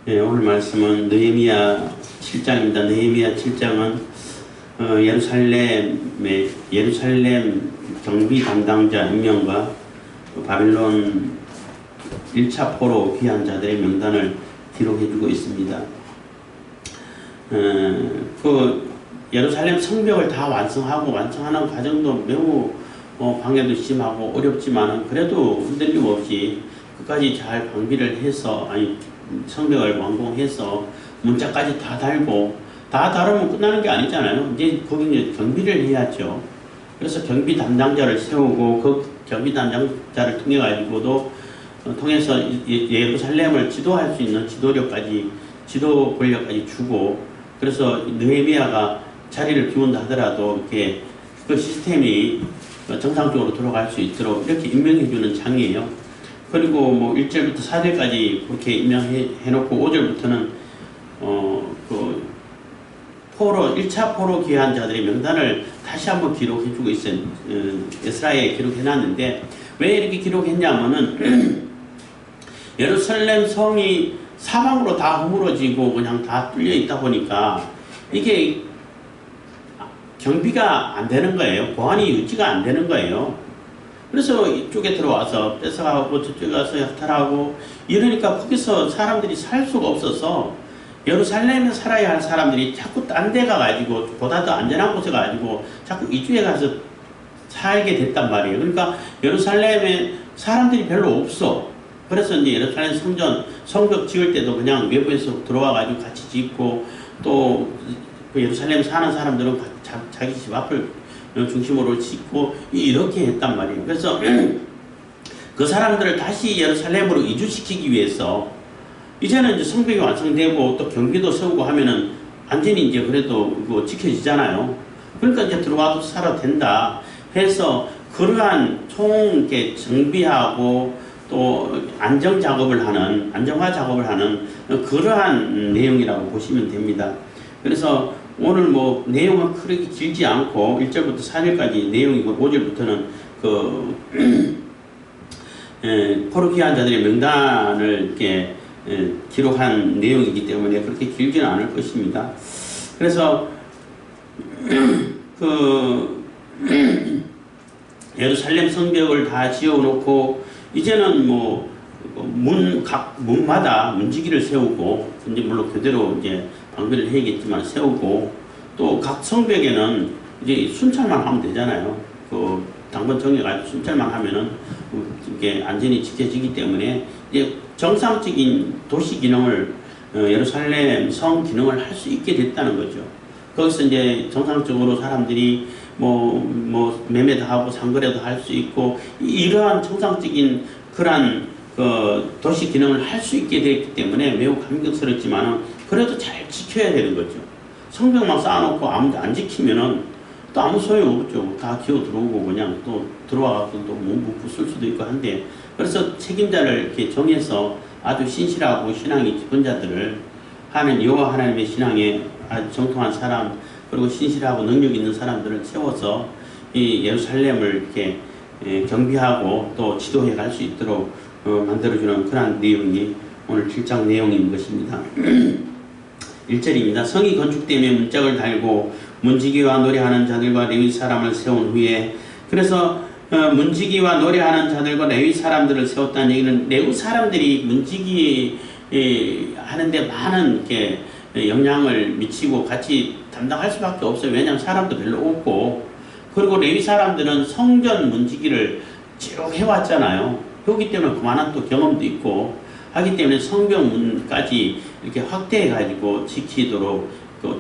네, 오늘 말씀은 느헤미야 7장입니다. 느헤미야 7장은 예루살렘 경비 담당자 임명과 바빌론 1차 포로 귀한 자들의 명단을 기록해주고 있습니다. 예루살렘 성벽을 다 완성하는 과정도 매우 방해도 심하고 어렵지만은 그래도 흔들림 없이 끝까지 잘 방비를 해서 성벽을 완공해서 문짝까지 다 달고 다 다르면 끝나는 게 아니잖아요. 이제 거기 경비를 해야죠. 그래서 경비 담당자를 세우고 그 경비 담당자를 통해서 예루살렘을 지도할 수 있는 지도 권력까지 주고, 그래서 느헤미야가 자리를 비운다 하더라도 이렇게 그 시스템이 정상적으로 돌아갈 수 있도록 이렇게 임명해주는 장이에요. 그리고 1절부터 4절까지 그렇게 임명해놓고 5절부터는 포로 1차 포로 귀한 자들의 명단을 다시 한번 기록해주고 있어요. 에스라에 기록해놨는데 왜 이렇게 기록했냐면은 예루살렘 성이 사방으로 다 허물어지고 그냥 다 뚫려 있다 보니까 이게 경비가 안 되는 거예요. 보안이 유지가 안 되는 거예요. 그래서 이쪽에 들어와서 뺏어가고 저쪽에 가서 약탈하고 이러니까 거기서 사람들이 살 수가 없어서 예루살렘에 살아야 할 사람들이 자꾸 딴 데 가가지고 보다 더 안전한 곳에 가가지고 자꾸 이쪽에 가서 살게 됐단 말이에요. 그러니까 예루살렘에 사람들이 별로 없어. 그래서 이제 예루살렘 성벽 지을 때도 그냥 외부에서 들어와가지고 같이 짓고, 또 그 예루살렘 사는 사람들은 자기 집 앞을 중심으로 짓고 이렇게 했단 말이에요. 그래서 그 사람들을 다시 예루살렘으로 이주시키기 위해서 이제는 이제 성벽이 완성되고 또 경비도 세우고 하면은 완전히 이제 그래도 그거 지켜지잖아요. 그러니까 이제 들어와도 살아도 된다 해서 그러한 이렇게 정비하고 또 안정화 작업을 하는 그러한 내용이라고 보시면 됩니다. 그래서 오늘 내용은 그렇게 길지 않고 1절부터 4절까지 내용이고 5절부터는 포로 귀한 자들의 명단을 이렇게 기록한 내용이기 때문에 그렇게 길지는 않을 것입니다. 그래서 예루살렘 성벽을 다 지어놓고 이제는 각 문마다 문지기를 세우고, 이제 물론 그대로 이제 방비를 해야겠지만 세우고, 또 각 성벽에는 이제 순찰만 하면 되잖아요. 당번 정해가지고 순찰만 하면은 이게 안전이 지켜지기 때문에 이제 정상적인 도시 기능을 예루살렘 성 기능을 할 수 있게 됐다는 거죠. 거기서 이제 정상적으로 사람들이 매매도 하고 상거래도 할 수 있고 이러한 정상적인 그러한 도시 기능을 할 수 있게 됐기 때문에 매우 감격스럽지만은 그래도 잘 지켜야 되는 거죠. 성벽만 쌓아놓고 아무도 안 지키면은 또 아무 소용 없죠. 다 기어 들어오고 그냥 또 들어와서 또 몸 부술 수도 있고 한데, 그래서 책임자를 이렇게 정해서 아주 신실하고 신앙의 기본자들을 하는 여호와 하나님의 신앙에 아주 정통한 사람, 그리고 신실하고 능력 있는 사람들을 세워서 이 예루살렘을 이렇게 경비하고 또 지도해 갈 수 있도록 만들어주는 그런 내용이 오늘 7장 내용인 것입니다. 1절입니다. 성이 건축되며 문짝을 달고 문지기와 노래하는 자들과 레위 사람을 세운 후에, 그래서 문지기와 노래하는 자들과 레위 사람들을 세웠다는 얘기는 레위 사람들이 문지기 하는데 많은 이렇게 영향을 미치고 같이 담당할 수밖에 없어요. 왜냐하면 사람도 별로 없고, 그리고 레위 사람들은 성전 문지기를 쭉 해왔잖아요. 그렇기 때문에 그만한 또 경험도 있고 하기 때문에 성벽문까지 이렇게 확대해가지고 지키도록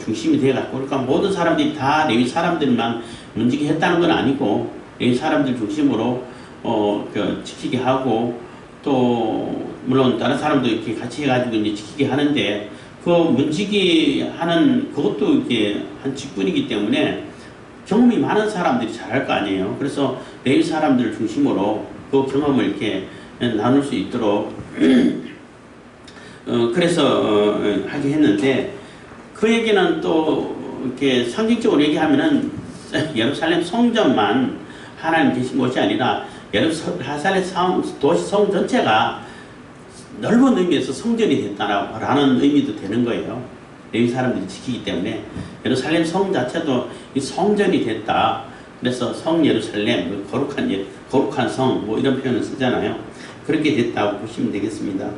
중심이 돼가지고, 그러니까 모든 사람들이 다 레위 사람들만 문지기 했다는 건 아니고 레위 사람들 중심으로 지키게 하고, 또 물론 다른 사람도 이렇게 같이 해가지고 이제 지키게 하는데, 그 문지기 하는 그것도 이게 한 직분이기 때문에 경험이 많은 사람들이 잘할 거 아니에요. 그래서 레위 사람들을 중심으로 그 경험을 이렇게 나눌 수 있도록 그래서 하게 했는데, 그 얘기는 또 이렇게 상징적으로 얘기하면은 예루살렘 성전만 하나님 계신 곳이 아니라 예루살렘 도시 성 전체가 넓은 의미에서 성전이 됐다라는 의미도 되는 거예요. 레위 사람들이 지키기 때문에 예루살렘 성 자체도 이 성전이 됐다. 그래서 성 예루살렘, 거룩한 성, 뭐 이런 표현을 쓰잖아요. 그렇게 됐다고 보시면 되겠습니다.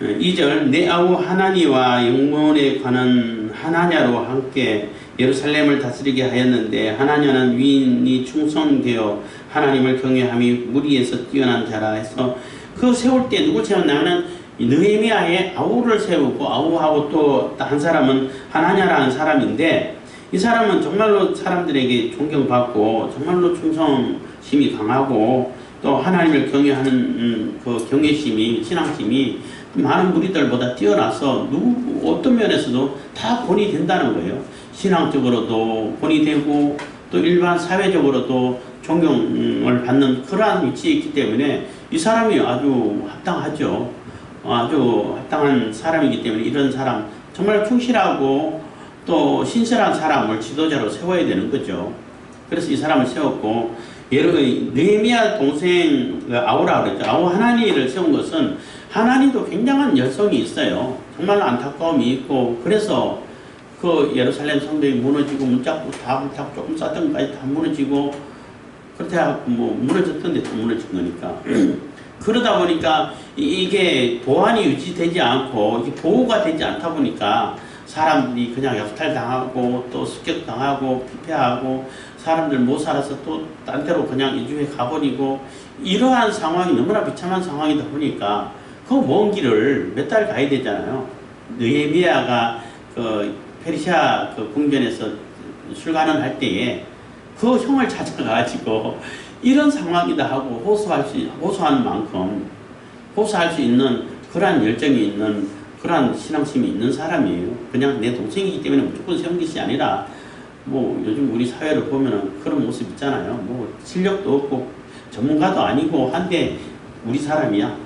2절 내 아우 하나니와 영문에 관한 하나냐로 함께 예루살렘을 다스리게 하였는데 하나냐는 위인이 충성되어 하나님을 경외함이 무리에서 뛰어난 자라 해서 그 세울 때 누굴 세웠냐면 느헤미야의 아우를 세우고 아우하고 또 한 사람은 하나냐라는 사람인데 이 사람은 정말로 사람들에게 존경받고 정말로 충성심이 강하고 또 하나님을 경외하는 그 경외심이 신앙심이 많은 무리들보다 뛰어나서 어떤 면에서도 다 본이 된다는 거예요. 신앙적으로도 본이 되고 또 일반 사회적으로도 존경을 받는 그러한 위치에 있기 때문에 이 사람이 아주 합당하죠. 아주 합당한 사람이기 때문에 이런 사람 정말 충실하고 또 신실한 사람을 지도자로 세워야 되는 거죠. 그래서 이 사람을 세웠고 느헤미야 동생 아우라 그랬죠. 아우 하나니를 세운 것은 하나니도 굉장한 열성이 있어요. 정말 안타까움이 있고 그래서 그 예루살렘 성벽이 무너지고 문짝도 다 불타고 조금 쌓던 것까지 다 무너지고 그렇다 뭐 무너졌던데 또 무너진 거니까 그러다 보니까 이게 보안이 유지되지 않고 이게 보호가 되지 않다 보니까 사람들이 그냥 약탈당하고 또 습격당하고 피폐하고 사람들 못 살아서 또 딴 데로 그냥 이주해 가버리고 이러한 상황이 너무나 비참한 상황이다 보니까 그 먼 길을 몇 달 가야 되잖아요. 느헤미야가 그 페르시아 그 궁전에서 술관을 할 때에 그 형을 찾아가지고 이런 상황이다 하고 호소하는 만큼 호소할 수 있는 그러한 열정이 있는 그러한 신앙심이 있는 사람이에요. 그냥 내 동생이기 때문에 무조건 세운 것이 아니라 뭐 요즘 우리 사회를 보면은 그런 모습 있잖아요. 뭐 실력도 없고 전문가도 아니고 한데 우리 사람이야.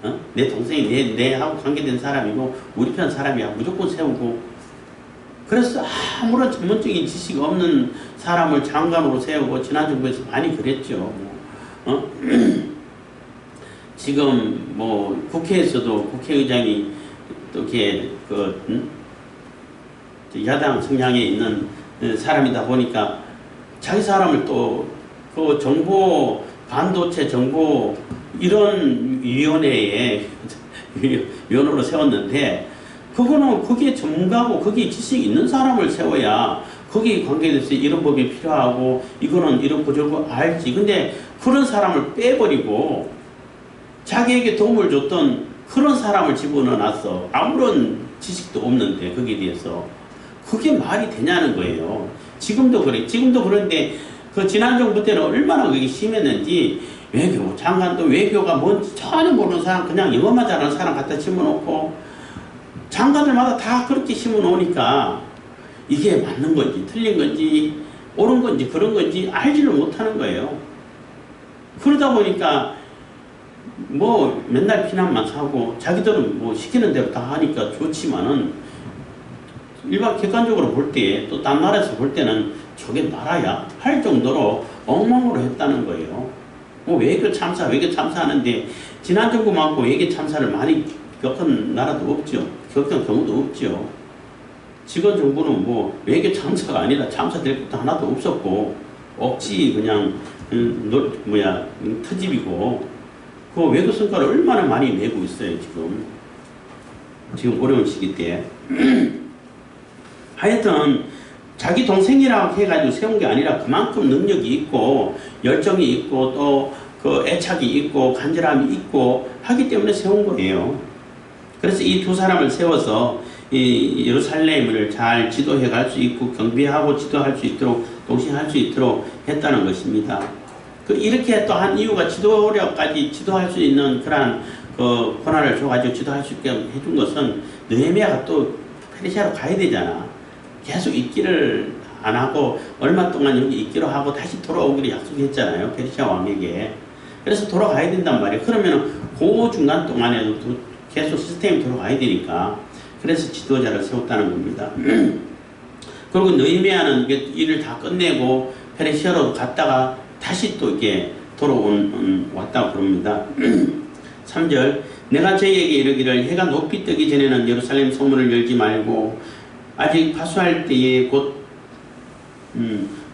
어? 내 동생이 내하고 관계된 사람이고 우리 편 사람이야. 무조건 세우고 그래서 아무런 전문적인 지식 없는 사람을 장관으로 세우고 지난 정부에서 많이 그랬죠. 어? 지금 뭐 국회에서도 국회의장이 이렇게 야당 성향에 있는 사람이다 보니까 자기 사람을 또 그 정보 반도체 정보 이런 위원회에 위원으로 세웠는데 그거는 거기에 전문가고 거기에 지식이 있는 사람을 세워야 거기에 관계돼서 이런 법이 필요하고 이거는 이런 구조고 알지. 근데 그런 사람을 빼버리고 자기에게 도움을 줬던 그런 사람을 집어넣어놨어. 아무런 지식도 없는데 거기에 대해서 그게 말이 되냐는 거예요. 지금도 그래. 지금도 그런데 그 지난 정부 때는 얼마나 그게 심했는지 외교 장관도 외교가 뭔지 전혀 모르는 사람 그냥 영어만 잘하는 사람 갖다 심어놓고 장관들마다 다 그렇게 심어놓으니까 이게 맞는 건지 틀린 건지 옳은 건지 그런 건지 알지를 못하는 거예요. 그러다 보니까 뭐 맨날 비난만 하고 자기들은 뭐 시키는 대로 다 하니까 좋지만은 일반 객관적으로 볼 때 또 딴 나라에서 볼 때는 저게 나라야 할 정도로 엉망으로 했다는 거예요. 뭐 외교 참사하는데 지난 정부만큼 외교 참사를 많이 겪은 나라도 없죠. 겪은 경우도 없죠. 지금 정부는 뭐 외교 참사가 아니라 참사될 것도 하나도 없었고 억지 그냥 터집이고 그 외교 성과를 얼마나 많이 내고 있어요. 지금 어려운 시기 때 하여튼 자기 동생이라고 해가지고 세운 게 아니라 그만큼 능력이 있고 열정이 있고 또 그 애착이 있고 간절함이 있고 하기 때문에 세운 거예요. 그래서 이 두 사람을 세워서 이 예루살렘을 잘 지도해 갈 수 있고 경비하고 지도할 수 있도록 동시에 할 수 있도록 했다는 것입니다. 이렇게 또 한 이유가 지도력까지 지도할 수 있는 그러한 그 권한을 줘가지고 지도할 수 있게 해준 것은 느헤미야가 또 페르시아로 가야 되잖아. 계속 있기를 안 하고 얼마 동안 여기 있기로 하고 다시 돌아오기로 약속했잖아요. 페르시아 왕에게. 그래서 돌아가야 된단 말이에요. 그러면 그 중간 동안에도 계속 시스템이 돌아가야 되니까 그래서 지도자를 세웠다는 겁니다. 그리고 느헤미야는 일을 다 끝내고 페르시아로 갔다가 다시 또 이렇게 왔다고 그럽니다. 3절 내가 저희에게 이르기를 해가 높이 뜨기 전에는 예루살렘 성문을 열지 말고 아직 파수할 때에 곧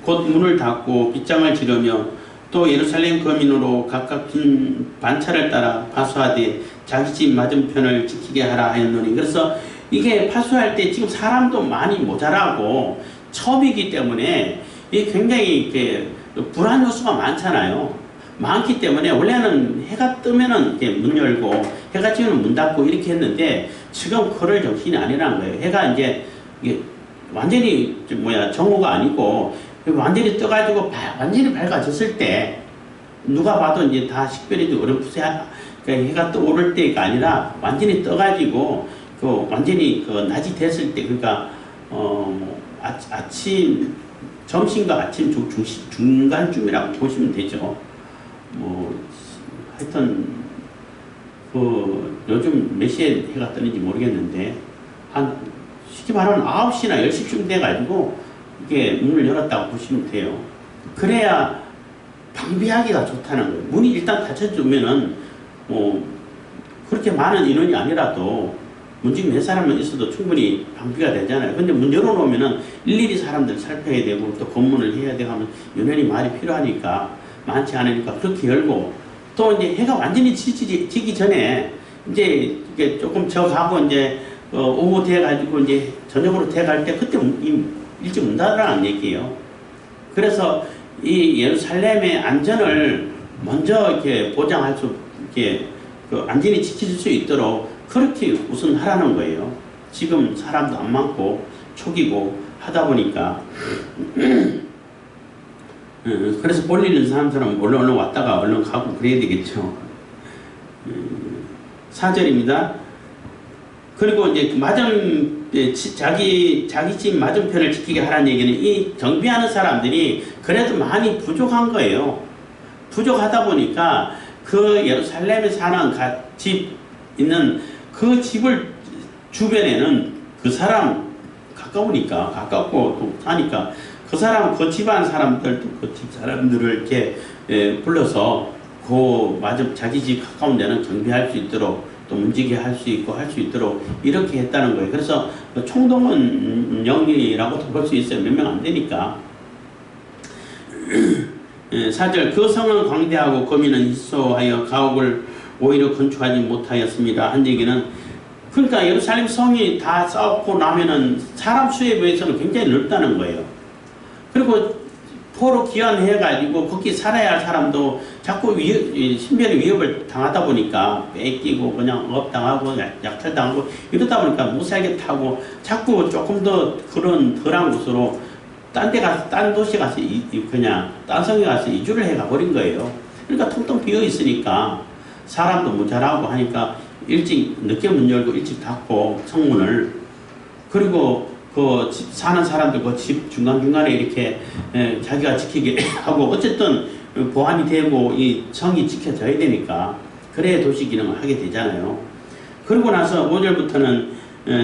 문을 닫고 빗장을 지르며 또 예루살렘 거민으로 각각 빈 반차를 따라 파수하되 자기 집 맞은편을 지키게 하라 하였노니. 그래서 이게 파수할 때 지금 사람도 많이 모자라고 처음이기 때문에 이게 굉장히 이렇게 불안 요소가 많잖아요. 많기 때문에 원래는 해가 뜨면은 이렇게 문 열고 해가 지면 문 닫고 이렇게 했는데 지금 그럴 정신이 아니라는 거예요. 해가 이제 이게 완전히 정오가 아니고 완전히 떠가지고 완전히 밝아졌을 때 누가 봐도 이제 다 식별이 어렴풋이 그러니까 해가 떠오를 때가 아니라 완전히 떠가지고 그 완전히 그 낮이 됐을 때 그러니까 아침 점심과 아침 중간쯤이라고 보시면 되죠. 뭐 하여튼 그 요즘 몇 시에 해가 뜨는지 모르겠는데 한 쉽게 말하면 9시나 10시쯤 돼가지고 이게 문을 열었다고 보시면 돼요. 그래야 방비하기가 좋다는 거예요. 문이 일단 닫혀주면은 뭐 그렇게 많은 인원이 아니라도 문지기 몇 사람만 있어도 충분히 방비가 되잖아요. 근데 문 열어놓으면은 일일이 사람들 살펴야 되고 또 검문을 해야 되고 하면 연연히 말이 필요하니까 많지 않으니까 그렇게 열고 또 이제 해가 완전히 지기 전에 이제 이게 조금 져가고 이제 오후 돼가지고 이제 저녁으로 돼갈 때 그때 일찍 문 닫으라는 얘기예요. 그래서 이 예루살렘의 안전을 먼저 이렇게 보장할 수 이렇게 안전히 지켜줄 수 있도록 그렇게 우선 하라는 거예요. 지금 사람도 안 많고 초기고 하다 보니까 그래서 볼일 있는 사람처럼 얼른 왔다가 얼른 가고 그래야 되겠죠. 4절입니다. 그리고 이제 자기 집 맞은편을 지키게 하라는 얘기는 이 경비하는 사람들이 그래도 많이 부족한 거예요. 부족하다 보니까 그 예루살렘에 사는 집 있는 그 집을 주변에는 그 사람 가깝고 또 사니까 그 사람 그 집안 사람들도 그 집 사람들을 이렇게 불러서 자기 집 가까운 데는 경비할 수 있도록 또 문지기 할 수 있도록 이렇게 했다는 거예요. 그래서 총동원 영이라고도 볼 수 있어요. 몇 명 안 되니까. 4절 그 성은 광대하고 거민은 희소하여 가옥을 오히려 건축하지 못하였습니다. 한 얘기는 그러니까 예루살렘 성이 다 쌓고 나면은 사람 수에 비해서는 굉장히 넓다는 거예요. 그리고 포로 기한해가지고 거기 살아야 할 사람도 자꾸 신변의 위협을 당하다 보니까 뺏기고 그냥 억압당하고 약탈당하고 이러다 보니까 못 살겠다고 자꾸 조금 더 그런 덜한 곳으로 딴 도시 가서 그냥 딴 성에 가서 이주를 해가 버린 거예요. 그러니까 텅텅 비어 있으니까 사람도 모자라고 하니까 일찍 늦게 문 열고 일찍 닫고 성문을 그리고 그 집 사는 사람들 그 집 중간중간에 이렇게 자기가 지키게 하고 어쨌든 보안이 되고 이 성이 지켜져야 되니까 그래야 도시 기능을 하게 되잖아요. 그러고 나서 5절부터는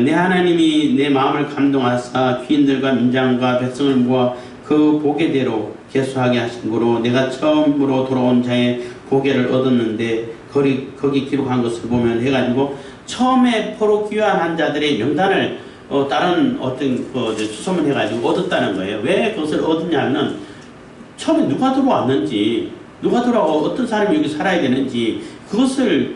내 하나님이 내 마음을 감동하사 귀인들과 민장과 백성을 모아 그 보게대로 계수하게 하신 거로 내가 처음으로 돌아온 자의 보게를 얻었는데 거기 기록한 것을 보면 해가지고 처음에 포로 귀환한 자들의 명단을 다른 어떤 수소문 해가지고 얻었다는 거예요. 왜 그것을 얻었냐면은 처음에 누가 들어왔는지 누가 들어오고 어떤 사람이 여기 살아야 되는지 그것을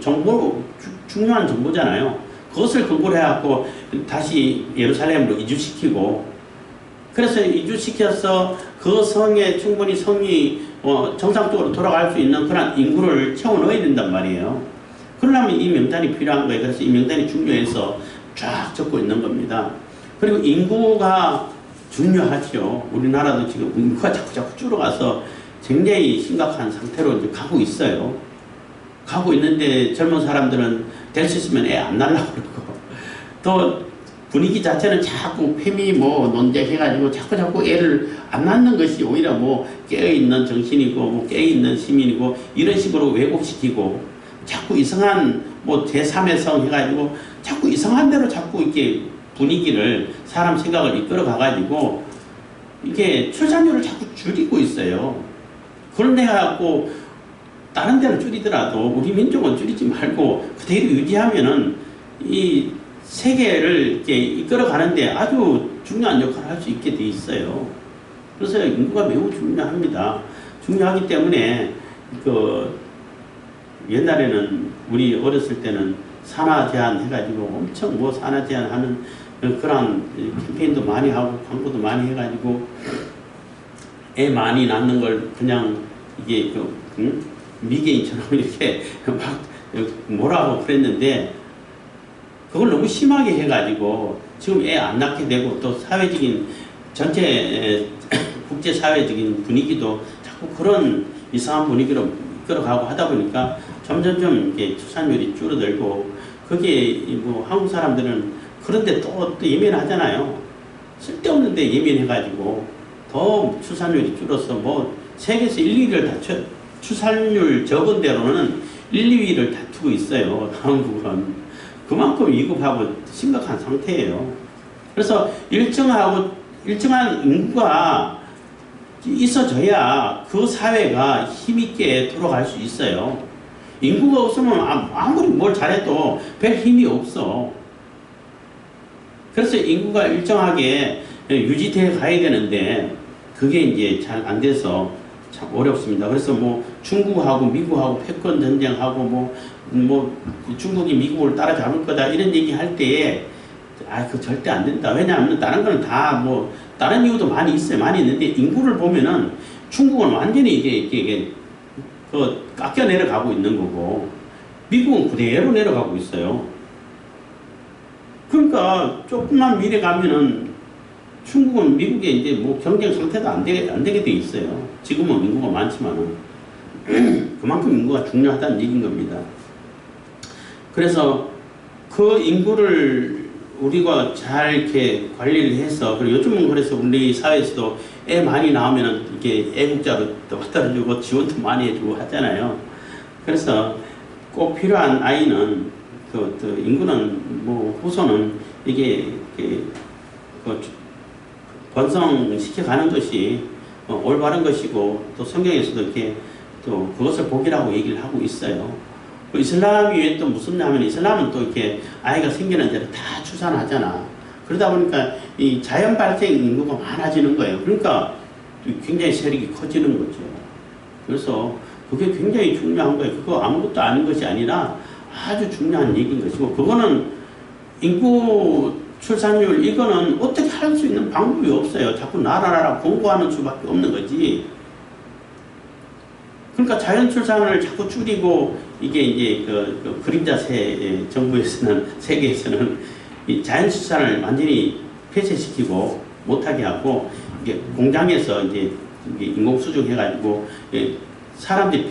중요한 정보잖아요. 그것을 근거로 해갖고 다시 예루살렘으로 이주시키고 그래서 이주시켜서 그 성에 충분히 성이 정상적으로 돌아갈 수 있는 그런 인구를 채워 넣어야 된단 말이에요. 그러려면 이 명단이 필요한 거예요. 그래서 이 명단이 중요해서 쫙 적고 있는 겁니다. 그리고 인구가 중요하죠. 우리나라도 지금 인구가 자꾸 줄어가서 굉장히 심각한 상태로 이제 가고 있어요. 가고 있는데 젊은 사람들은 될 수 있으면 애 안 낳으려고 그러고 또 분위기 자체는 자꾸 페미 논쟁해가지고 자꾸 애를 안 낳는 것이 오히려 깨어있는 정신이고 깨어있는 시민이고 이런 식으로 왜곡시키고 자꾸 이상한 제3의 성 해가지고 자꾸 이상한 대로 자꾸 이렇게 분위기를 사람 생각을 이끌어 가가지고 이게 출산율을 자꾸 줄이고 있어요. 그런데 해갖고 다른 데는 줄이더라도 우리 민족은 줄이지 말고 그대로 유지하면은 이 세계를 이렇게 이끌어가는데 아주 중요한 역할을 할 수 있게 돼 있어요. 그래서 인구가 매우 중요합니다. 중요하기 때문에 그 옛날에는 우리 어렸을 때는 산하 제한 해가지고 엄청 뭐 산하 제한하는 그런 캠페인도 많이 하고 광고도 많이 해가지고 애 많이 낳는 걸 그냥 이게 미개인처럼 이렇게 막 뭐라고 그랬는데 그걸 너무 심하게 해가지고 지금 애 안 낳게 되고 또 사회적인 전체 국제 사회적인 분위기도 자꾸 그런 이상한 분위기로 이끌어가고 하다 보니까 점점점 이렇게 출산율이 줄어들고 거기에 뭐 한국 사람들은 그런데 또 예민하잖아요. 쓸데없는데 예민해가지고 더 출산율이 줄어서 뭐 세계에서 1, 2위를 출산율 적은 데로는 1, 2위를 다투고 있어요. 한국은. 그만큼 위급하고 심각한 상태예요. 그래서 일정한 인구가 있어져야 그 사회가 힘있게 돌아갈 수 있어요. 인구가 없으면 아무리 뭘 잘해도 별 힘이 없어. 그래서 인구가 일정하게 유지돼 가야 되는데 그게 이제 잘 안 돼서 참 어렵습니다. 그래서 뭐 중국하고 미국하고 패권 전쟁하고 뭐 중국이 미국을 따라잡을 거다 이런 얘기 할 때에 그 절대 안 된다. 왜냐하면 다른 거는 다 뭐 다른 이유도 많이 있어요. 많이 있는데 인구를 보면은 중국은 완전히 이게 깎여 내려가고 있는 거고 미국은 그대로 내려가고 있어요. 그러니까 조금만 미래 가면은 중국은 미국에 이제 뭐 경쟁 상태도 안 되게 돼 있어요. 지금은 인구가 많지만은 그만큼 인구가 중요하다는 얘기인 겁니다. 그래서 그 인구를 우리가 잘 이렇게 관리를 해서 그리고 요즘은 그래서 우리 사회에서도 애 많이 나오면은 이렇게 애국자로 갖다 주고 지원도 많이 해주고 하잖아요. 그래서 꼭 필요한 아이는 그 인구는 뭐 후손은 이게 번성시켜가는 것이 올바른 것이고 또 성경에서도 이렇게 또 그것을 복이라고 얘기를 하고 있어요. 이슬람이 왜 또 무섭냐면 이슬람은 또 이렇게 아이가 생기는 대로 다 출산하잖아. 그러다 보니까 이 자연 발생 인구가 많아지는 거예요. 그러니까 굉장히 세력이 커지는 거죠. 그래서 그게 굉장히 중요한 거예요. 그거 아무것도 아닌 것이 아니라 아주 중요한 얘기인 것이고 그거는 인구 출산율 이거는 어떻게 할 수 있는 방법이 없어요. 자꾸 나라라 공부하는 수밖에 없는 거지. 그러니까 자연 출산을 자꾸 줄이고 이게 이제 그 그림자 정부에서는 세계에서는 이 자연 출산을 완전히 폐쇄시키고 못하게 하고 이게 공장에서 이제 인공 수정해가지고 사람들이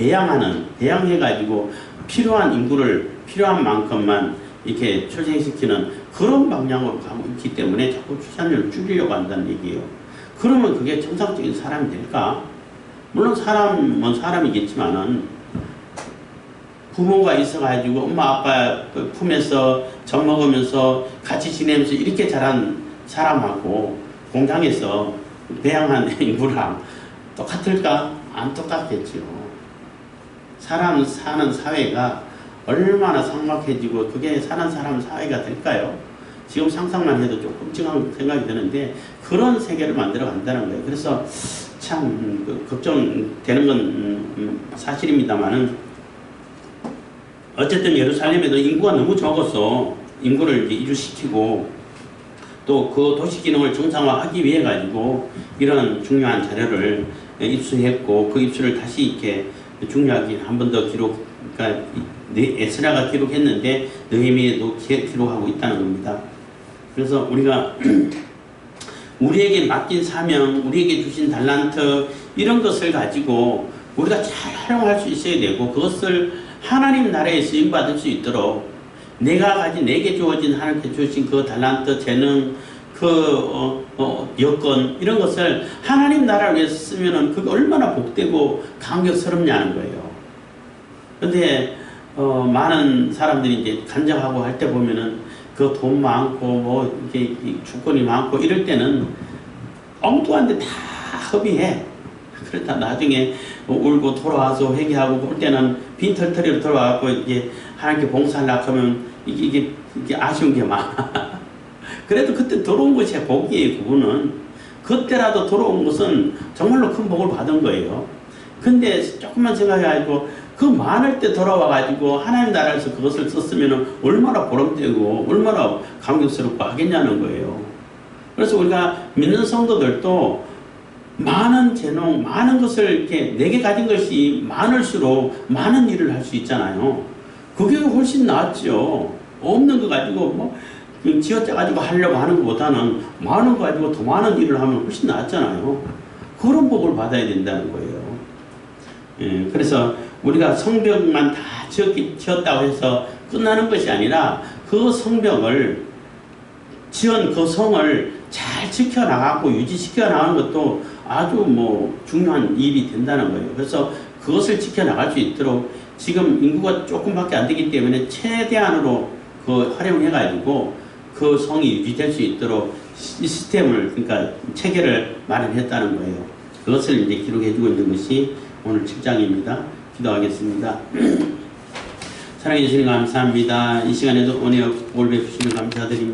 배양해가지고 필요한 인구를 필요한 만큼만 이렇게 출생시키는 그런 방향으로 가고 있기 때문에 자꾸 출산율을 줄이려고 한다는 얘기예요. 그러면 그게 정상적인 사람이 될까? 물론 사람은 사람이겠지만은 부모가 있어가지고 엄마 아빠 품에서 젖 먹으면서 같이 지내면서 이렇게 자란 사람하고 공장에서 배양한 인구랑 똑같을까? 안 똑같겠죠. 사람 사는 사회가 얼마나 삭막해지고 그게 사는 사람 사회가 될까요? 지금 상상만 해도 좀 끔찍한 생각이 드는데 그런 세계를 만들어 간다는 거예요. 그래서 참 걱정되는 건 사실입니다만은 어쨌든 예루살렘에도 인구가 너무 적어서 인구를 이제 이주시키고 또 그 도시 기능을 정상화하기 위해 가지고 이런 중요한 자료를 입수했고 그 입수를 다시 이렇게 중요하게 한 번 더 그러니까 에스라가 기록했는데 느헤미야도 기록하고 있다는 겁니다. 그래서 우리가 우리에게 맡긴 사명, 우리에게 주신 달란트 이런 것을 가지고 우리가 잘 활용할 수 있어야 되고 그것을 하나님 나라에 쓰임받을 수 있도록 내게 주어진 하나님께 주신 그 달란트, 재능, 여건 이런 것을 하나님 나라를 위해서 쓰면은 그게 얼마나 복되고 감격스럽냐는 거예요. 근데 많은 사람들이 이제 간증하고 할 때 보면은 그 돈 많고 뭐 이게 주권이 많고 이럴 때는 엉뚱한데 다 허비해. 그러다 나중에 울고 돌아와서 회개하고 올 때는 빈털터리로 돌아와서 이제 하나님께 봉사하려고 하면 이게 아쉬운 게 많아. 그래도 그때 돌아온 것이 복이에요. 그분은 그때라도 돌아온 것은 정말로 큰 복을 받은 거예요. 근데 조금만 생각해가지고 그 많을 때 돌아와가지고 하나님 나라에서 그것을 썼으면 얼마나 보람되고 얼마나 감격스럽고 하겠냐는 거예요. 그래서 우리가 믿는 성도들도 많은 재능, 많은 것을 이렇게 내게 가진 것이 많을수록 많은 일을 할 수 있잖아요. 그게 훨씬 낫죠. 없는 거 가지고 뭐 쥐어짜가지고 하려고 하는 것보다는 많은 거 가지고 더 많은 일을 하면 훨씬 낫잖아요. 그런 복을 받아야 된다는 거예요. 예, 그래서 우리가 성벽만 다 지었다고 해서 끝나는 것이 아니라 그 성벽을 지은 그 성을 잘 지켜나가고 유지시켜 나가는 것도 아주 뭐 중요한 일이 된다는 거예요. 그래서 그것을 지켜나갈 수 있도록 지금 인구가 조금밖에 안 되기 때문에 최대한으로 그 활용해가지고 그 성이 유지될 수 있도록 시스템을, 그러니까 체계를 마련했다는 거예요. 그것을 이제 기록해주고 있는 것이 오늘 7장입니다. 기도하겠습니다. 사랑해 주시는 감사합니다. 이 시간에도 은혜 복을 베푸시는 감사드립니다.